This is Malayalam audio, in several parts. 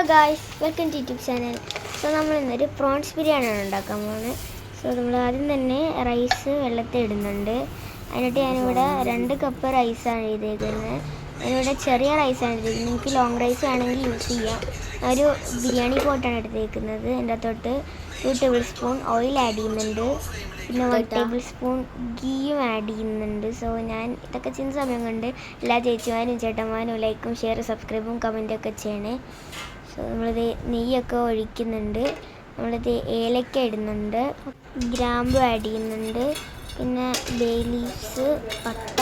Guys, welcome to YouTube channel. So നമ്മൾ ഇന്നൊരു പ്രോൺസ് ബിരിയാണിയാണ് ഉണ്ടാക്കാൻ പോകുന്നത്. സോ നമ്മൾ ആദ്യം തന്നെ റൈസ് വെള്ളത്തിൽ ഇടുന്നുണ്ട്. അതിനിട്ട് ഞാനിവിടെ 2 കപ്പ് റൈസാണ് ചെയ്തേക്കുന്നത്. ഞാനിവിടെ ചെറിയ റൈസാണ് എടുത്തേക്കുന്നത്. നിങ്ങൾക്ക് ലോങ് റൈസ് വേണമെങ്കിൽ യൂസ് ചെയ്യാം. ഒരു ബിരിയാണി പോട്ടാണ് എടുത്തേക്കുന്നത്. എൻ്റെ അകത്തോട്ട് 2 ടേബിൾ സ്പൂൺ ഓയിൽ ആഡ് ചെയ്യുന്നുണ്ട്. പിന്നെ 1 ടേബിൾ സ്പൂൺ ഗീയും ആഡ് ചെയ്യുന്നുണ്ട്. സോ ഞാൻ ഇതൊക്കെ ചെയ്യുന്ന സമയം കൊണ്ട് എല്ലാ ചേച്ചിമാരും ചേട്ടന്മാരും ലൈക്കും ഷെയർ സബ്സ്ക്രൈബും കമൻറ്റൊക്കെ ചെയ്യണേ. സോ നമ്മളിത് നെയ്യൊക്കെ ഒഴിക്കുന്നുണ്ട്. നമ്മളിത് ഏലക്ക ഇടുന്നുണ്ട്, ഗ്രാമ്പു ആഡ് ചെയ്യുന്നുണ്ട്, പിന്നെ ബേ ലീവ്സ്, പട്ട,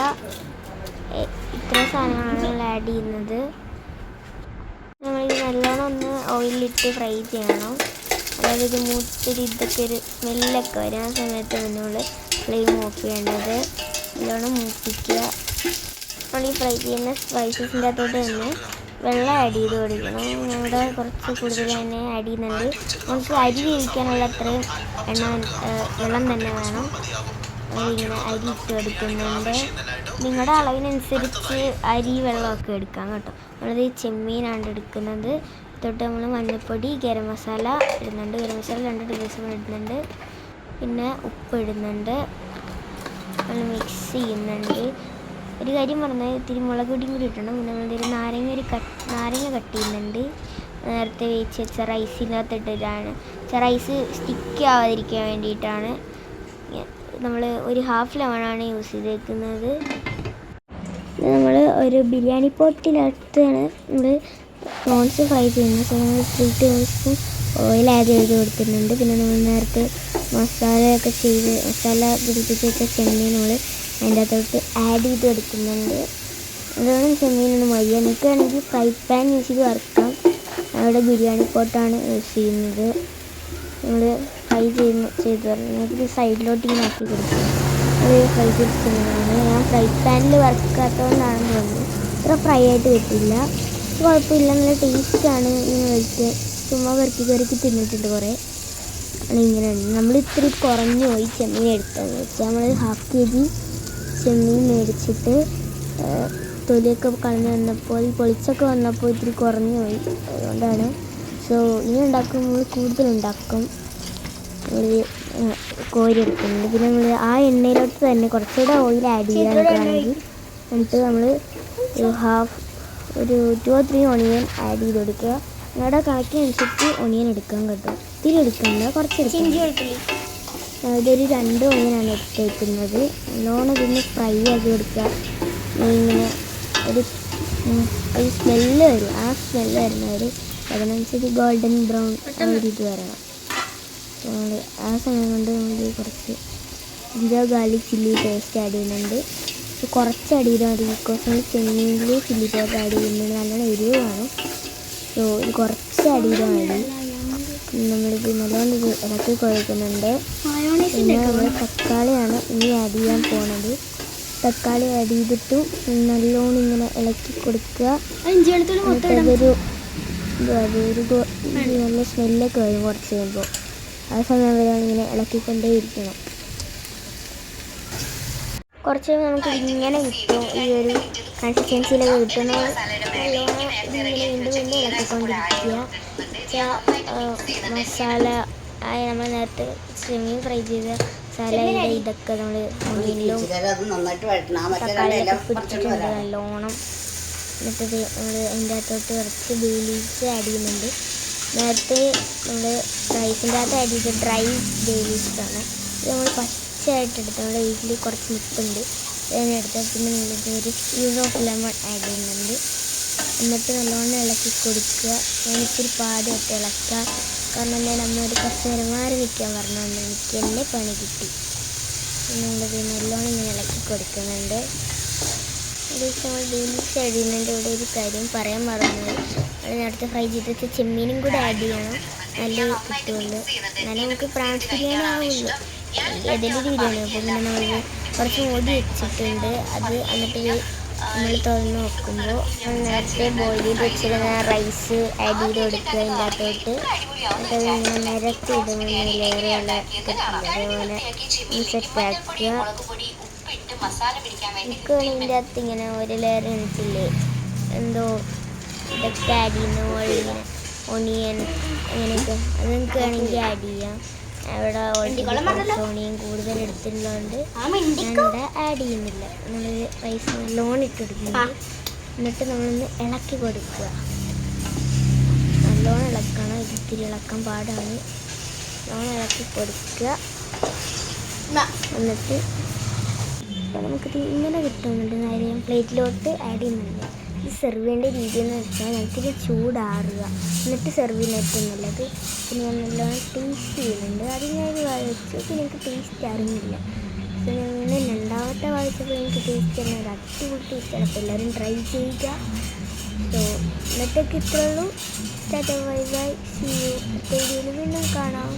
ഇത്ര സാധനങ്ങളാണ് നമ്മൾ ആഡ് ചെയ്യുന്നത്. നമ്മളിത് നല്ലോണം ഒന്ന് ഓയിലിട്ട് ഫ്രൈ ചെയ്യണം. അതായത് ഇത് മൂത്തൊരു ഇതൊക്കെ ഒരു സ്മെല്ലൊക്കെ വരും. ആ സമയത്ത് നമ്മൾ ഫ്ലെയിം ഓഫ് ചെയ്യേണ്ടത്. നല്ലോണം മൂപ്പിക്കുക. നമ്മൾ ഈ ഫ്രൈ ചെയ്യുന്ന സ്പൈസസിൻ്റെ അകത്തോട്ട് തന്നെ വെള്ളം ആഡ് ചെയ്ത് കൊടുക്കണം. ഇവിടെ കുറച്ച് കൂടുതൽ തന്നെ ആഡ് ചെയ്യുന്നുണ്ട്. നമുക്ക് അരി വേവിക്കാനുള്ള അത്രയും വെള്ളം തന്നെ വേണം. ഇങ്ങനെ അരി ഇട്ട് എടുക്കുന്നുണ്ട്. നിങ്ങളുടെ അളവിനനുസരിച്ച് അരി വെള്ളമൊക്കെ എടുക്കാം കേട്ടോ. നമ്മളത് ചെമ്മീനാണ് എടുക്കുന്നത്. തൊട്ട് നമ്മൾ മഞ്ഞൾപ്പൊടി, ഗരം മസാല ഇടുന്നുണ്ട്. ഗരം മസാല 2 ടേബിൾ സ്പൂൺ ഇടുന്നുണ്ട്. പിന്നെ ഉപ്പ് ഇടുന്നുണ്ട്. നമ്മൾ മിക്സ് ചെയ്യുന്നുണ്ട്. ഒരു കാര്യം പറഞ്ഞാൽ ഇത്തിരി മുളക് പൊടിയും കൂടി ഇട്ടണം. പിന്നെ നമ്മളൊരു നാരങ്ങ കട്ട് ചെയ്യുന്നുണ്ട്. നേരത്തെ വേവിച്ച് വെച്ച റൈസിനകത്ത് ഇട്ടിട്ടാണ്. റൈസ് സ്റ്റിക്ക് ആവാതിരിക്കാൻ വേണ്ടിയിട്ടാണ് നമ്മൾ ഒരു ഹാഫ് ലെമണാണ് യൂസ് ചെയ്തേക്കുന്നത്. നമ്മൾ ഒരു ബിരിയാണി പോട്ടിനകത്താണ് നമ്മൾ പ്രോൺസ് ഫ്രൈ ചെയ്യുന്നത്. സോ നമ്മൾ 3 ടേബിൾ സ്പൂൺ ഓയിൽ ആഡ് ചെയ്ത് കൊടുക്കുന്നുണ്ട്. പിന്നെ നമ്മൾ നേരത്തെ മസാല പിടിപ്പിച്ച് വെച്ച ചെമ്മീൻ നമ്മൾ അതിൻ്റെ അകത്തോട്ട് ആഡ് ചെയ്ത് കൊടുക്കുന്നുണ്ട്. അതാണ് ചെമ്മീനൊന്ന് മതിയാ. നിങ്ങൾക്ക് വേണമെങ്കിൽ ഫ്രൈ പാൻ യൂസ് ചെയ്ത് വറുക്കാം. അവിടെ ബിരിയാണി പോട്ടാണ് യൂസ് ചെയ്യുന്നത്. നമ്മൾ ഫ്രൈ ചെയ്ത് നിങ്ങൾക്ക് സൈഡിലോട്ട് ഇങ്ങനെ ആക്കി കൊടുക്കും. അത് ഫ്രൈ ചെയ്തിട്ടുള്ളതാണ്. ഞാൻ ഫ്രൈ പാനിൽ വറുക്കാത്തതുകൊണ്ടാണെന്ന് തോന്നുന്നു ഇത്ര ഫ്രൈ ആയിട്ട് പറ്റില്ല. കുഴപ്പമില്ല, നല്ല ടേസ്റ്റാണ്. ഇങ്ങനെ കഴിക്കാൻ ചുമ്മാ കറക്കി തിന്നിട്ടുണ്ട് കുറേ. ഇങ്ങനെ നമ്മൾ ഇത്തിരി കുറഞ്ഞു പോയി ചെമ്മീൻ എടുത്തതെന്ന് വെച്ചാൽ നമ്മൾ 1/2 kg ചെമ്മീൻ മേടിച്ചിട്ട് തൊലിയൊക്കെ കളഞ്ഞ് വന്നപ്പോൾ പൊളിച്ചൊക്കെ വന്നപ്പോൾ ഇത്തിരി കുറഞ്ഞു പോയി. അതുകൊണ്ടാണ്. സോ ഇനി ഉണ്ടാക്കുമ്പോൾ കൂടുതലുണ്ടാക്കും. ഒരു കോരി എടുക്കുന്നുണ്ട്. പിന്നെ നമ്മൾ ആ എണ്ണയിലോട്ട് തന്നെ കുറച്ചുകൂടെ ഓയിൽ ആഡ് ചെയ്യാനാണെങ്കിൽ എന്നിട്ട് നമ്മൾ ഒരു 2 or 3 ഓണിയൻ ആഡ് ചെയ്ത് കൊടുക്കുക. നിങ്ങളുടെ കണക്കിനനുസരിച്ച് ഓണിയൻ എടുക്കാൻ കേട്ടോ. ഇത്തിരി എടുക്കണ്ട, കുറച്ച് എടുക്കണം. ഇതൊരു 2 ഓണിയനാണ് എടുത്തേക്കുന്നത്. നല്ലോണം ഇതിന് ഫ്രൈ ആക്കി കൊടുക്കുക. ഇങ്ങനെ ഒരു സ്മെല്ല് വരും. ആ സ്മെല്ല് വരുന്നവർ അതിനനുസരിച്ച് ഗോൾഡൻ ബ്രൗൺ ആ ഒരു ഇത് വരണം. നമ്മൾ ആ സമയം കൊണ്ട് നമ്മൾ കുറച്ച് ginger garlic chilli paste add ചെയ്യുന്നുണ്ട്. കുറച്ച് ആഡ് ചെയ്താൽ മതി. ബിക്കോസ് നമ്മൾ ചെമ്മീനിൽ ചില്ലി പൗഡർ ആഡ് ചെയ്യുന്നത് നല്ലോണം എരിവ് കാണും. സോ ഇത് കുറച്ച് ആഡ് ചെയ്താൽ മതി. നമ്മളിത് നല്ലോണം ഇത് ഇളക്കി കുഴക്കുന്നുണ്ട്. പിന്നെ നമ്മൾ തക്കാളിയാണ് ഇനി ആഡ് ചെയ്യാൻ പോണത്. തക്കാളി ആഡ് ചെയ്തിട്ട് നല്ലോണം ഇങ്ങനെ ഇളക്കി കൊടുക്കുക. അതൊരു നല്ല സ്മെല്ലൊക്കെ വരും കുറച്ച് കഴിയുമ്പോൾ. ആ സമയം വരെ ഇങ്ങനെ ഇളക്കിക്കൊണ്ടേയിരിക്കണം. കുറച്ച് നമുക്ക് ഇങ്ങനെ കിട്ടും. ഈ ഒരു കൺസിസ്റ്റൻസിയിലൊക്കെ കിട്ടുന്നത് നല്ലോണം ഇതിങ്ങനെ വീണ്ടും ഇളക്കിക്കൊണ്ടിരിക്കുക. മസാല നമ്മൾ നേരത്തെ ചെമ്മീൻ ഫ്രൈ ചെയ്ത മസാലയുടെ ഇതൊക്കെ നമ്മൾ ഓണിയനിലും തക്കാളിയൊക്കെ പിടിച്ചിട്ടുണ്ട് നല്ലോണം. എന്നിട്ട് നമ്മൾ അതിൻ്റെ അകത്തോട്ട് കുറച്ച് ബേ ലീവ്സ് ആഡ് ചെയ്യുന്നുണ്ട്. നേരത്തെ നമ്മൾ റൈസിൻ്റെ അകത്ത് ആഡ് ചെയ്ത ഡ്രൈ ബേ ലീവ്സാണ്. ഇത് നമ്മൾ പച്ചയായിട്ട് എടുത്ത് നമ്മുടെ വീട്ടിൽ കുറച്ച് നിൽപ്പുണ്ട്. അതിനെടുത്ത് പിന്നെ ഒരു സ്ക്വീസ് ഓഫ് ലെമൺ ആഡ് ചെയ്യുന്നുണ്ട്. എന്നിട്ട് നല്ലോണം ഇളക്കി കൊടുക്കുക. എനിക്കൊരു പാടമായിട്ട് ഇളക്കുക. കാരണം എന്താ, നമ്മളൊരു കുറച്ച് നേരം മാറി നിൽക്കാൻ പറഞ്ഞുകൊണ്ട് എനിക്ക് എൻ്റെ പണി കിട്ടി. നമ്മളത് നല്ലോണം ഇങ്ങനെ ഇളക്കി കൊടുക്കുന്നുണ്ട്. ഒരു ദിവസം നമ്മൾ ബീൻസ് ആഡ് ചെയ്യുന്നതിൻ്റെ ഇവിടെ ഒരു കാര്യം പറയാൻ മറന്നത്, അതിനടുത്ത് ഫ്രൈ ചെയ്ത് വെച്ച ചെമ്മീനും കൂടെ ആഡ് ചെയ്യണം. നല്ല കിട്ടുമല്ലോ. എന്നാലും നമുക്ക് പ്രാൺസ് ബിരിയാണി ആവുമല്ലോ. ഏതെങ്കിലും ഒരു ബിരിയാണി. അപ്പോൾ പിന്നെ നമ്മൾ കുറച്ച് മൂടി വെച്ചിട്ടുണ്ട്. അത് എന്നിട്ട് നമ്മൾ തുറന്ന് നോക്കുമ്പോൾ നേരത്തെ ബോയിൽ ചെയ്ത് വെച്ചിരുന്ന റൈസ് ആഡ് ചെയ്ത് കൊടുക്കുക അതിൻ്റെ അകത്തോട്ട്. എന്നിട്ട് അതിങ്ങനെ നിരത്തി ഇടുന്ന ലെയറുകളെ അതേപോലെ സെറ്റാക്കുക. എനിക്ക് ഇതിൻ്റെ അകത്ത് ഇങ്ങനെ ഒരു ലെയർ എനിക്കില്ലേ എന്തോ ഇതൊക്കെ ആഡ് ചെയ്യുന്ന പോലെ ഇങ്ങനെ ഒണിയൻ അങ്ങനെയൊക്കെ അത് നിങ്ങൾക്ക് വേണമെങ്കിൽ ആഡ് ചെയ്യാം. ഇവിടെ ഓൾറെഡി ഓണിയൻ കൂടുതൽ എടുത്തിട്ടുള്ളതുകൊണ്ട് ഞാനിവിടെ ആഡ് ചെയ്യുന്നില്ല. നമ്മൾ റൈസ് നല്ലോണം ഇട്ടെടുക്കുന്നു. എന്നിട്ട് നമ്മളൊന്ന് ഇളക്കി കൊടുക്കുക. നല്ലോണം ഇളക്കണം, ഇത്തിരി ഇളക്കാൻ പാടാണ്. നല്ലോണം ഇളക്കി കൊടുക്കുക. എന്നിട്ട് നമുക്കിത് ഇങ്ങനെ കിട്ടുന്നുണ്ട്. നേരെ ഞാൻ പ്ലേറ്റിലോട്ട് ആഡ് ചെയ്യുന്നുണ്ട്. ഇത് സെർവ് ചെയ്യേണ്ട രീതി എന്ന് വെച്ചാൽ നമുക്കിത് ചൂടാറുക, എന്നിട്ട് സെർവ് ചെയ്യുന്ന ഏറ്റവും നല്ലത്. പിന്നെ ഞാൻ നല്ലോണം ടേസ്റ്റ് ചെയ്യുന്നുണ്ട്. അത് ഞാൻ വായിച്ചു, പിന്നെ എനിക്ക് ടേസ്റ്റ് അറിഞ്ഞില്ല. സോ ഞാൻ രണ്ടാമത്തെ വായിച്ചപ്പോൾ എനിക്ക് ടേസ്റ്റ് ചെയ്യുന്നത് അടിപൊളി ടേസ്റ്റാണ്. അപ്പോൾ എല്ലാവരും ട്രൈ ചെയ്യുക. സോ ഇന്നത്തേക്ക് ഇത്രയുള്ളൂ. Tata bye bye, see you. അടുത്ത വീഡിയോയിൽ വീണ്ടും കാണാം.